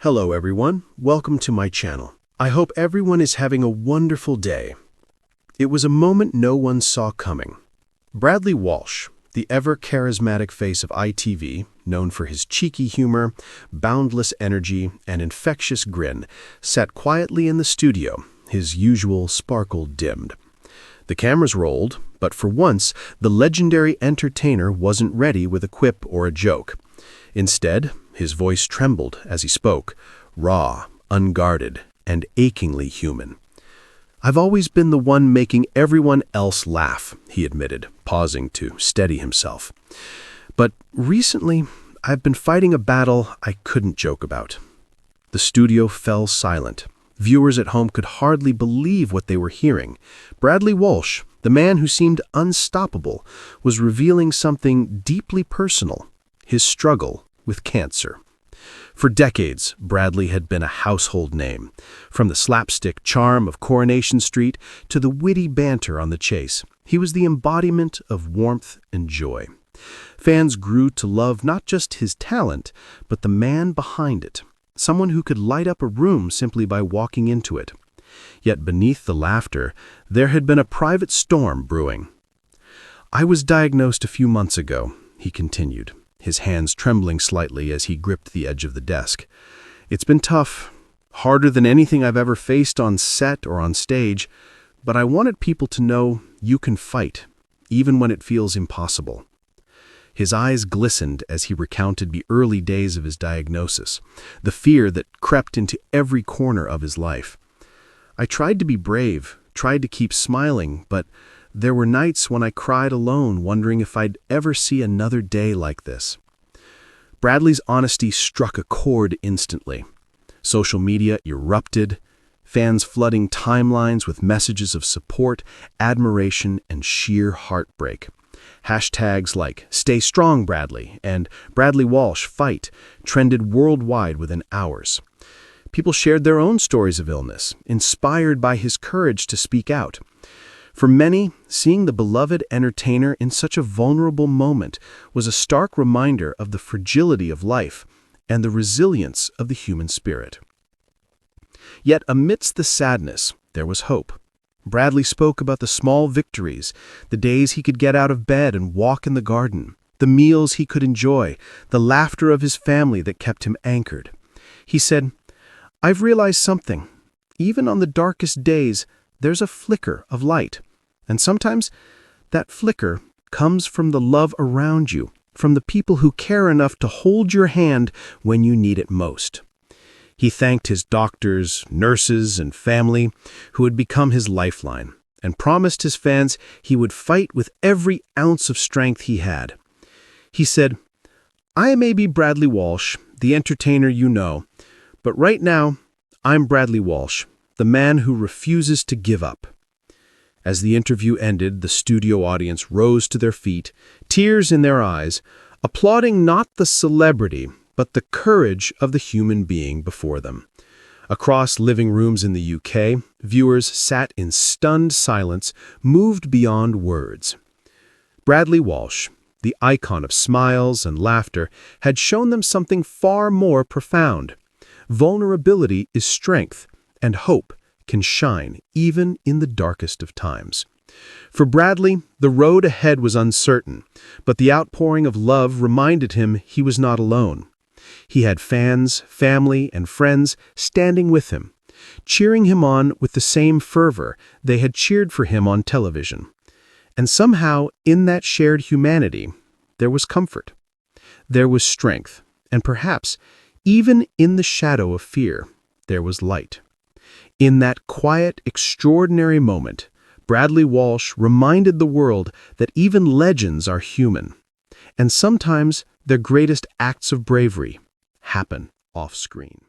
Hello everyone, welcome to my channel. I hope everyone is having a wonderful day. It was a moment no one saw coming. Bradley Walsh, the ever-charismatic face of ITV, known for his cheeky humor, boundless energy, and infectious grin, sat quietly in the studio, his usual sparkle dimmed. The cameras rolled, but for once, the legendary entertainer wasn't ready with a quip or a joke. Instead, his voice trembled as he spoke, raw, unguarded, and achingly human. "I've always been the one making everyone else laugh," he admitted, pausing to steady himself. "But recently, I've been fighting a battle I couldn't joke about." The studio fell silent. Viewers at home could hardly believe what they were hearing. Bradley Walsh, the man who seemed unstoppable, was revealing something deeply personal, his struggle with cancer. For decades, Bradley had been a household name, from the slapstick charm of Coronation Street to the witty banter on The Chase. He was the embodiment of warmth and joy. Fans grew to love not just his talent, but the man behind it, someone who could light up a room simply by walking into it. Yet beneath the laughter, there had been a private storm brewing. "I was diagnosed a few months ago," he continued, his hands trembling slightly as he gripped the edge of the desk. "It's been tough, harder than anything I've ever faced on set or on stage, but I wanted people to know you can fight, even when it feels impossible." His eyes glistened as he recounted the early days of his diagnosis, the fear that crept into every corner of his life. "I tried to be brave, tried to keep smiling, but there were nights when I cried alone, wondering if I'd ever see another day like this." Bradley's honesty struck a chord instantly. Social media erupted, fans flooding timelines with messages of support, admiration, and sheer heartbreak. Hashtags like "Stay Strong, Bradley" and "Bradley Walsh, Fight" trended worldwide within hours. People shared their own stories of illness, inspired by his courage to speak out. For many, seeing the beloved entertainer in such a vulnerable moment was a stark reminder of the fragility of life and the resilience of the human spirit. Yet amidst the sadness, there was hope. Bradley spoke about the small victories, the days he could get out of bed and walk in the garden, the meals he could enjoy, the laughter of his family that kept him anchored. He said, "I've realized something. Even on the darkest days, there's a flicker of light. And sometimes that flicker comes from the love around you, from the people who care enough to hold your hand when you need it most." He thanked his doctors, nurses, and family who had become his lifeline, and promised his fans he would fight with every ounce of strength he had. He said, "I may be Bradley Walsh, the entertainer you know, but right now, I'm Bradley Walsh, the man who refuses to give up." As the interview ended, the studio audience rose to their feet, tears in their eyes, applauding not the celebrity, but the courage of the human being before them. Across living rooms in the UK, viewers sat in stunned silence, moved beyond words. Bradley Walsh, the icon of smiles and laughter, had shown them something far more profound. Vulnerability is strength, and hope can shine even in the darkest of times. For Bradley, the road ahead was uncertain, but the outpouring of love reminded him he was not alone. He had fans, family, and friends standing with him, cheering him on with the same fervor they had cheered for him on television. And somehow, in that shared humanity, there was comfort. There was strength, and perhaps, even in the shadow of fear, there was light. In that quiet, extraordinary moment, Bradley Walsh reminded the world that even legends are human, and sometimes their greatest acts of bravery happen off-screen.